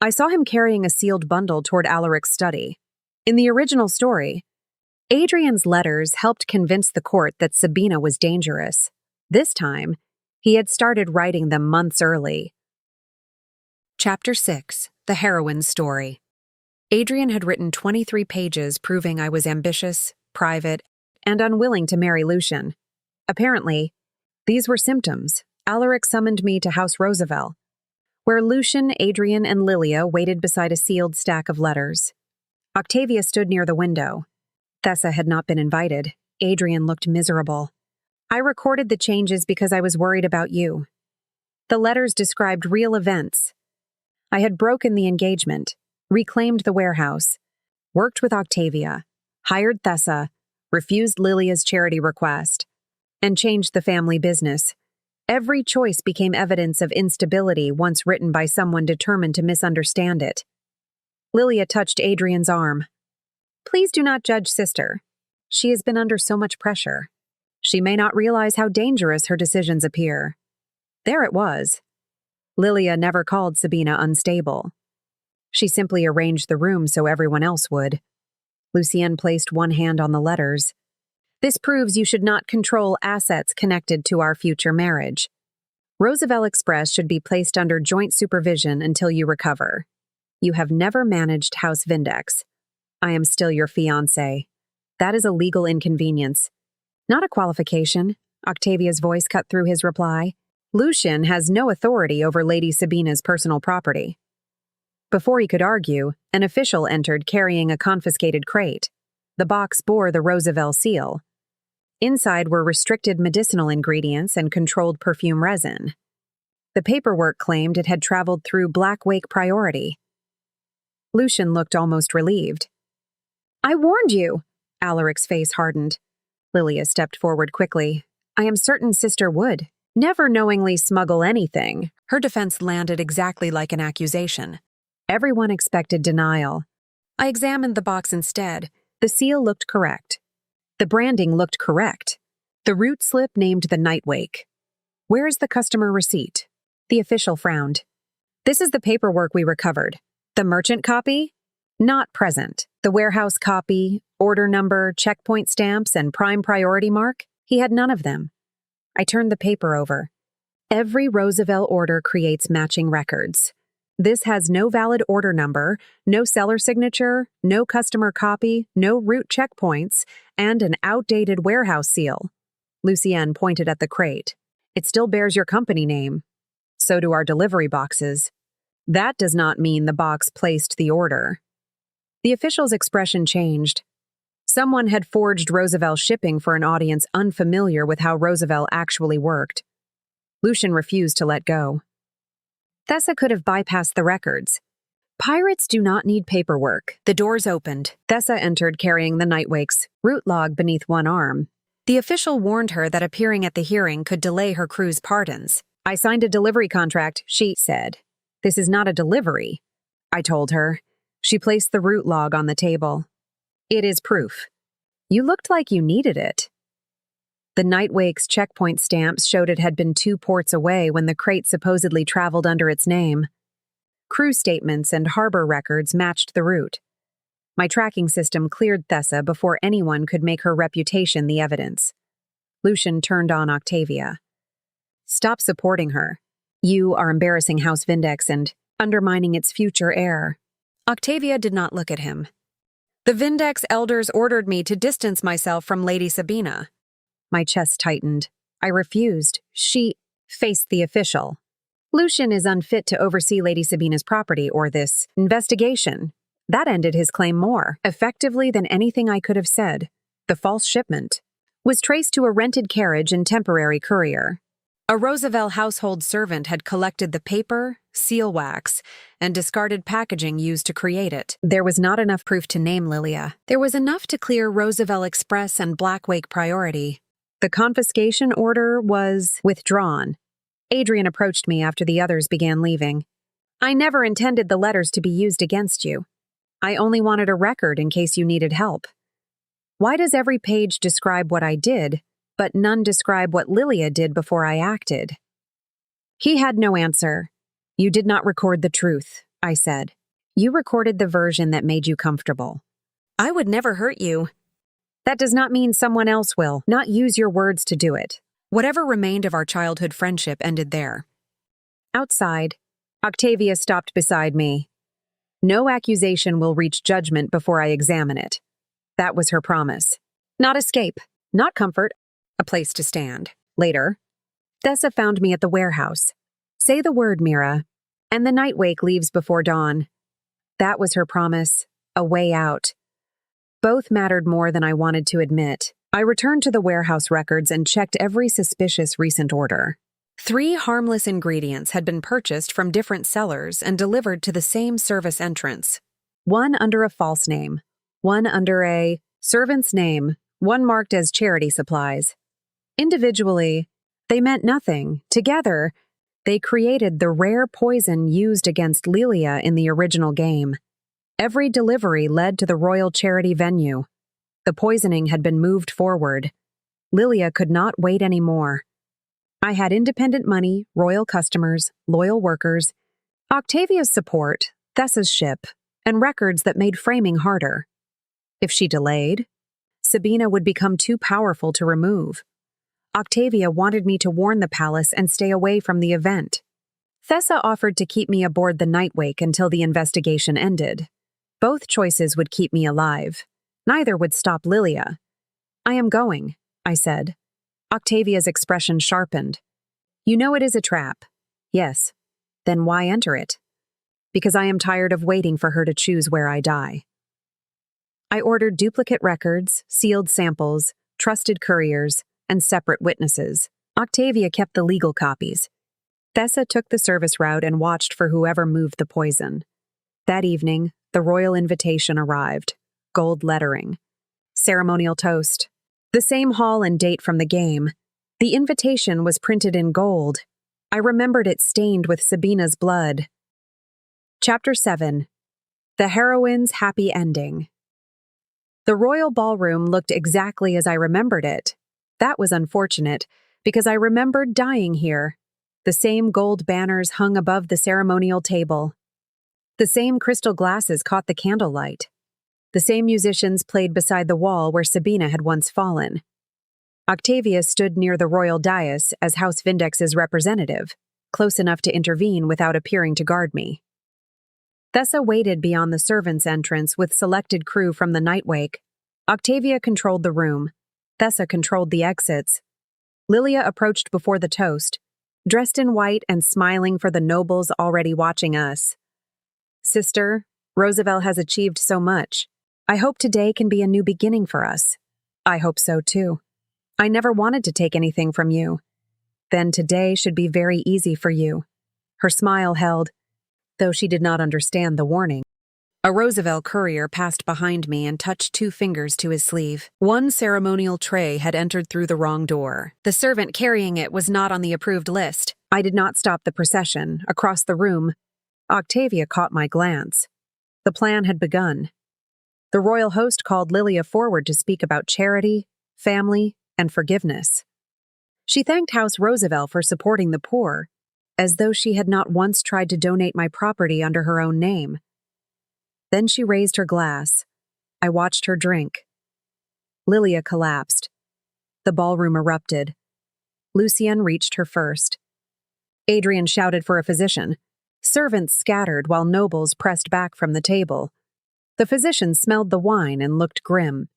I saw him carrying a sealed bundle toward Alaric's study. In the original story, Adrian's letters helped convince the court that Sabina was dangerous. This time, he had started writing them months early. Chapter 6: The Heroine's Story. Adrian had written 23 pages proving I was ambitious, private, and unwilling to marry Lucian. Apparently, these were symptoms. Alaric summoned me to House Rosavelle, where Lucian, Adrian, and Lilia waited beside a sealed stack of letters. Octavia stood near the window. Thessa had not been invited. Adrian looked miserable. "I recorded the changes because I was worried about you." The letters described real events. I had broken the engagement, reclaimed the warehouse, worked with Octavia, hired Thessa, refused Lilia's charity request, and changed the family business. Every choice became evidence of instability once written by someone determined to misunderstand it. Lilia touched Adrian's arm. "Please do not judge sister. She has been under so much pressure. She may not realize how dangerous her decisions appear." There it was. Lilia never called Sabina unstable. She simply arranged the room so everyone else would. Lucienne placed one hand on the letters. "This proves you should not control assets connected to our future marriage." Rosavelle Express should be placed under joint supervision until you recover. You have never managed House Vindex. I am still your fiancé. That is a legal inconvenience. Not a qualification, Octavia's voice cut through his reply. Lucian has no authority over Lady Sabina's personal property. Before he could argue, an official entered carrying a confiscated crate. The box bore the Rosavelle seal. Inside were restricted medicinal ingredients and controlled perfume resin. The paperwork claimed it had traveled through Blackwake priority. Lucian looked almost relieved. I warned you! Alaric's face hardened. Lilia stepped forward quickly. I am certain Sister would. Never knowingly smuggle anything. Her defense landed exactly like an accusation. Everyone expected denial. I examined the box instead. The seal looked correct. The branding looked correct. The route slip named the Nightwake. Where is the customer receipt? The official frowned. This is the paperwork we recovered. The merchant copy? Not present. The warehouse copy, order number, checkpoint stamps, and prime priority mark? He had none of them. I turned the paper over. Every Rosavelle order creates matching records. This has no valid order number, no seller signature, no customer copy, no route checkpoints, and an outdated warehouse seal. Lucienne pointed at the crate. It still bears your company name. So do our delivery boxes. That does not mean the box placed the order. The official's expression changed. Someone had forged Rosavelle shipping for an audience unfamiliar with how Rosavelle actually worked. Lucian refused to let go. Thessa could have bypassed the records. Pirates do not need paperwork. The doors opened. Thessa entered carrying the Nightwake's route log beneath one arm. The official warned her that appearing at the hearing could delay her crew's pardons. I signed a delivery contract, she said. This is not a delivery, I told her. She placed the route log on the table. It is proof. You looked like you needed it. The Nightwake's checkpoint stamps showed it had been 2 ports away when the crate supposedly traveled under its name. Crew statements and harbor records matched the route. My tracking system cleared Thessa before anyone could make her reputation the evidence. Lucian turned on Octavia. Stop supporting her. You are embarrassing House Vindex and undermining its future heir. Octavia did not look at him. The Vindex elders ordered me to distance myself from Lady Sabina. My chest tightened. I refused. She faced the official. Lucian is unfit to oversee Lady Sabina's property or this investigation. That ended his claim more effectively than anything I could have said. The false shipment was traced to a rented carriage and temporary courier. A Rosavelle household servant had collected the paper, seal wax, and discarded packaging used to create it. There was not enough proof to name Lilia. There was enough to clear Rosavelle Express and Blackwake priority. The confiscation order was withdrawn. Adrian approached me after the others began leaving. I never intended the letters to be used against you. I only wanted a record in case you needed help. Why does every page describe what I did, but none describe what Lilia did before I acted? He had no answer. You did not record the truth, I said. You recorded the version that made you comfortable. I would never hurt you. That does not mean someone else will not use your words to do it. Whatever remained of our childhood friendship ended there. Outside, Octavia stopped beside me. No accusation will reach judgment before I examine it. That was her promise. Not escape, not comfort, a place to stand. Later, Thessa found me at the warehouse. Say the word, Mira, and the Nightwake leaves before dawn. That was her promise, a way out. Both mattered more than I wanted to admit. I returned to the warehouse records and checked every suspicious recent order. 3 harmless ingredients had been purchased from different sellers and delivered to the same service entrance. One under a false name, one under a servant's name, one marked as charity supplies. Individually, they meant nothing. Together, they created the rare poison used against Lilia in the original game. Every delivery led to the royal charity venue. The poisoning had been moved forward. Lilia could not wait anymore. I had independent money, royal customers, loyal workers, Octavia's support, Thessa's ship, and records that made framing harder. If she delayed, Sabina would become too powerful to remove. Octavia wanted me to warn the palace and stay away from the event. Thessa offered to keep me aboard the Nightwake until the investigation ended. Both choices would keep me alive. Neither would stop Lilia. I am going, I said. Octavia's expression sharpened. You know it is a trap. Yes. Then why enter it? Because I am tired of waiting for her to choose where I die. I ordered duplicate records, sealed samples, trusted couriers, and separate witnesses. Octavia kept the legal copies. Thessa took the service route and watched for whoever moved the poison. That evening, the royal invitation arrived. Gold lettering. Ceremonial toast. The same hall and date from the game. The invitation was printed in gold. I remembered it stained with Sabina's blood. Chapter 7. The Heroine's Happy Ending. The royal ballroom looked exactly as I remembered it. That was unfortunate, because I remembered dying here. The same gold banners hung above the ceremonial table. The same crystal glasses caught the candlelight. The same musicians played beside the wall where Sabina had once fallen. Octavia stood near the royal dais as House Vindex's representative, close enough to intervene without appearing to guard me. Thessa waited beyond the servants' entrance with selected crew from the Nightwake. Octavia controlled the room. Thessa controlled the exits. Lilia approached before the toast, dressed in white and smiling for the nobles already watching us. Sister, Rosavelle has achieved so much. I hope today can be a new beginning for us. I hope so too. I never wanted to take anything from you. Then today should be very easy for you. Her smile held, though she did not understand the warning. A Rosavelle courier passed behind me and touched 2 fingers to his sleeve. One ceremonial tray had entered through the wrong door. The servant carrying it was not on the approved list. I did not stop the procession. Across the room, Octavia caught my glance. The plan had begun. The royal host called Lilia forward to speak about charity, family, and forgiveness. She thanked House Rosavelle for supporting the poor, as though she had not once tried to donate my property under her own name. Then she raised her glass. I watched her drink. Lilia collapsed. The ballroom erupted. Lucien reached her first. Adrian shouted for a physician. Servants scattered while nobles pressed back from the table. The physician smelled the wine and looked grim.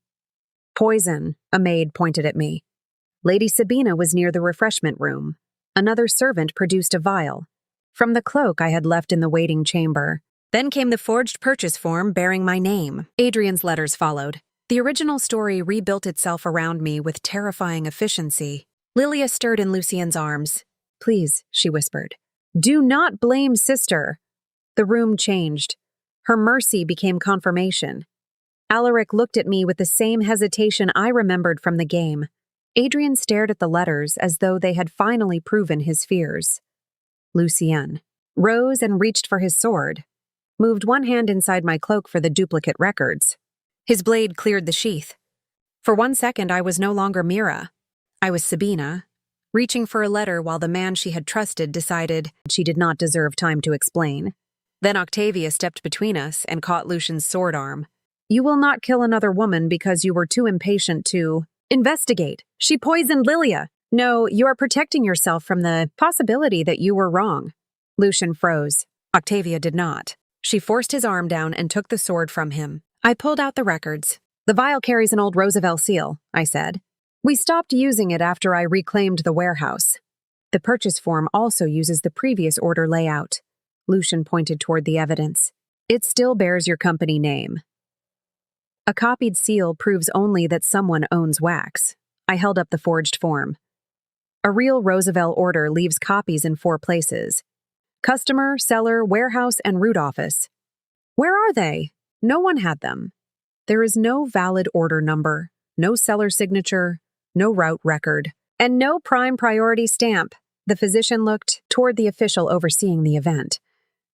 Poison, a maid pointed at me. Lady Sabina was near the refreshment room. Another servant produced a vial. From the cloak I had left in the waiting chamber. Then came the forged purchase form bearing my name. Adrian's letters followed. The original story rebuilt itself around me with terrifying efficiency. Lilia stirred in Lucien's arms. Please, she whispered. Do not blame sister. The room changed. Her mercy became confirmation. Alaric looked at me with the same hesitation I remembered from the game. Adrian stared at the letters as though they had finally proven his fears. Lucien rose and reached for his sword, moved one hand inside my cloak for the duplicate records. His blade cleared the sheath. For 1 second, I was no longer Mira. I was Sabina, reaching for a letter while the man she had trusted decided she did not deserve time to explain. Then Octavia stepped between us and caught Lucien's sword arm. You will not kill another woman because you were too impatient to investigate. She poisoned Lilia. No, you are protecting yourself from the possibility that you were wrong. Lucien froze. Octavia did not. She forced his arm down and took the sword from him. I pulled out the records. The vial carries an old Rosavelle seal, I said. We stopped using it after I reclaimed the warehouse. The purchase form also uses the previous order layout. Lucien pointed toward the evidence. It still bears your company name. A copied seal proves only that someone owns wax. I held up the forged form. A real Rosavelle order leaves copies in 4 places. Customer, seller, warehouse, and root office. Where are they? No one had them. There is no valid order number, no seller signature, no route record, and no prime priority stamp. The physician looked toward the official overseeing the event.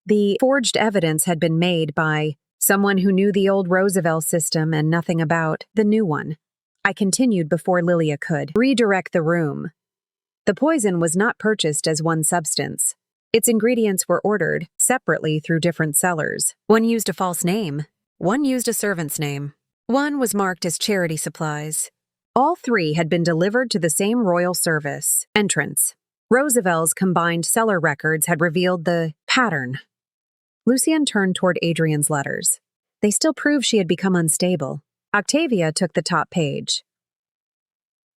The forged evidence had been made by someone who knew the old Rosavelle system and nothing about the new one. I continued before Lilia could redirect the room. The poison was not purchased as one substance. Its ingredients were ordered separately through different sellers. One used a false name. One used a servant's name. One was marked as charity supplies. All three had been delivered to the same royal service entrance. Rosavelle's combined seller records had revealed the pattern. Lucien turned toward Adrian's letters. They still proved she had become unstable. Octavia took the top page.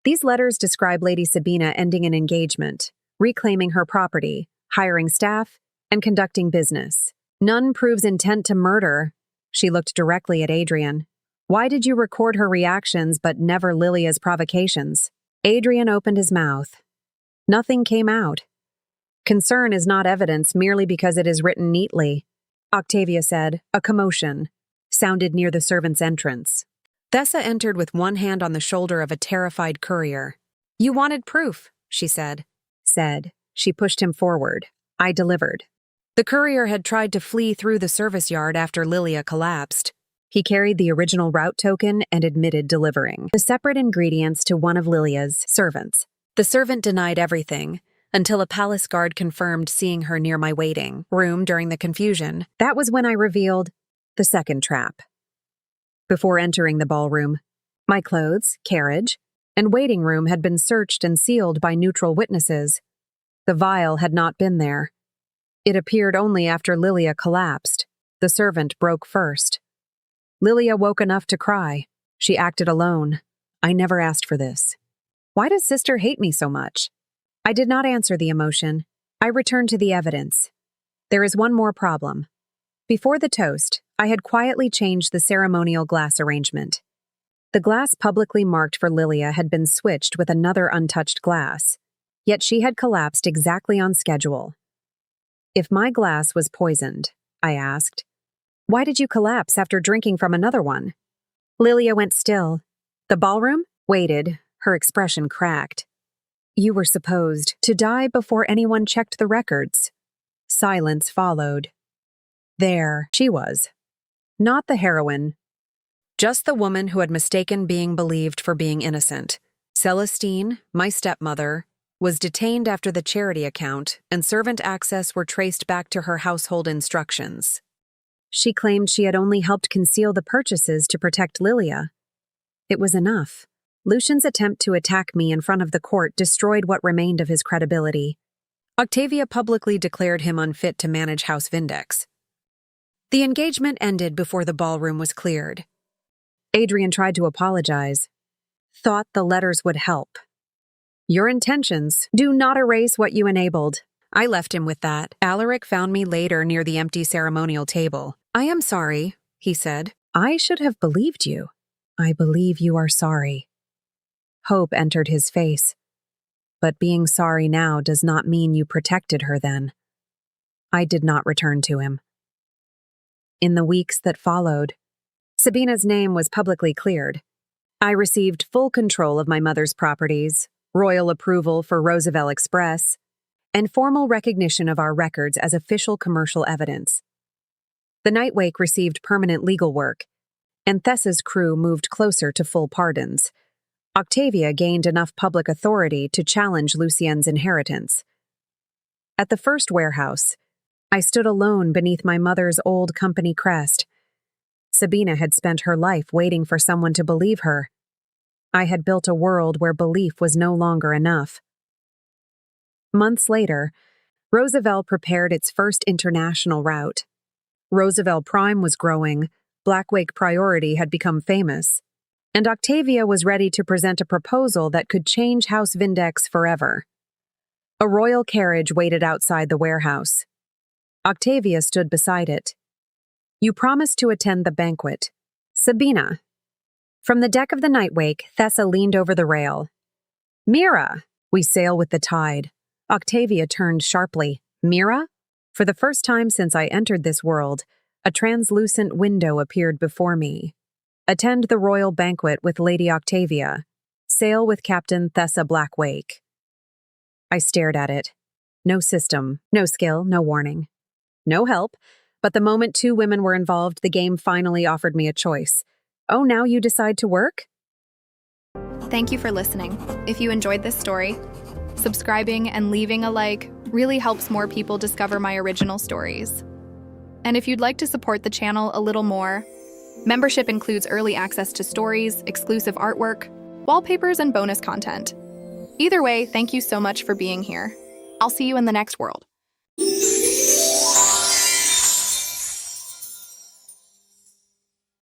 These letters describe Lady Sabina ending an engagement, reclaiming her property, hiring staff, and conducting business. None proves intent to murder. She looked directly at Adrian. Why did you record her reactions but never Lilia's provocations? Adrian opened his mouth. Nothing came out. Concern is not evidence merely because it is written neatly, Octavia said. A commotion sounded near the servants' entrance. Thessa entered with one hand on the shoulder of a terrified courier. You wanted proof, she said. She pushed him forward. I delivered. The courier had tried to flee through the service yard after Lilia collapsed. He carried the original route token and admitted delivering the separate ingredients to one of Lilia's servants. The servant denied everything, until a palace guard confirmed seeing her near my waiting room during the confusion. That was when I revealed the second trap. Before entering the ballroom, my clothes, carriage, and waiting room had been searched and sealed by neutral witnesses. The vial had not been there. It appeared only after Lilia collapsed. The servant broke first. Lilia woke enough to cry. She acted alone. I never asked for this. Why does sister hate me so much? I did not answer the emotion. I returned to the evidence. There is one more problem. Before the toast, I had quietly changed the ceremonial glass arrangement. The glass publicly marked for Lilia had been switched with another untouched glass, yet she had collapsed exactly on schedule. If my glass was poisoned, I asked, why did you collapse after drinking from another one? Lilia went still. The ballroom waited, her expression cracked. You were supposed to die before anyone checked the records. Silence followed. There she was. Not the heroine. Just the woman who had mistaken being believed for being innocent. Celestine, my stepmother, was detained after the charity account, and servant access were traced back to her household instructions. She claimed she had only helped conceal the purchases to protect Lilia. It was enough. Lucian's attempt to attack me in front of the court destroyed what remained of his credibility. Octavia publicly declared him unfit to manage House Vindex. The engagement ended before the ballroom was cleared. Adrian tried to apologize. Thought the letters would help. Your intentions do not erase what you enabled. I left him with that. Alaric found me later near the empty ceremonial table. I am sorry, he said. I should have believed you. I believe you are sorry. Hope entered his face. But being sorry now does not mean you protected her then. I did not return to him. In the weeks that followed, Sabina's name was publicly cleared. I received full control of my mother's properties, royal approval for Rosavelle Express, and formal recognition of our records as official commercial evidence. The Nightwake received permanent legal work, and Thessa's crew moved closer to full pardons. Octavia gained enough public authority to challenge Lucien's inheritance. At the first warehouse, I stood alone beneath my mother's old company crest. Sabina had spent her life waiting for someone to believe her. I had built a world where belief was no longer enough. Months later, Rosavelle prepared its first international route. Rosavelle Prime was growing, Blackwake Priority had become famous, and Octavia was ready to present a proposal that could change House Vindex forever. A royal carriage waited outside the warehouse. Octavia stood beside it. You promised to attend the banquet. Sabina. From the deck of the Nightwake, Thessa leaned over the rail. Mira! We sail with the tide. Octavia turned sharply. Mira? For the first time since I entered this world, a translucent window appeared before me. Attend the royal banquet with Lady Octavia. Sail with Captain Thessa Blackwake. I stared at it. No system, no skill, no warning. No help, but the moment two women were involved, the game finally offered me a choice. Oh, now you decide to work? Thank you for listening. If you enjoyed this story, subscribing and leaving a like really helps more people discover my original stories. And if you'd like to support the channel a little more, membership includes early access to stories, exclusive artwork, wallpapers, and bonus content. Either way, thank you so much for being here. I'll see you in the next world.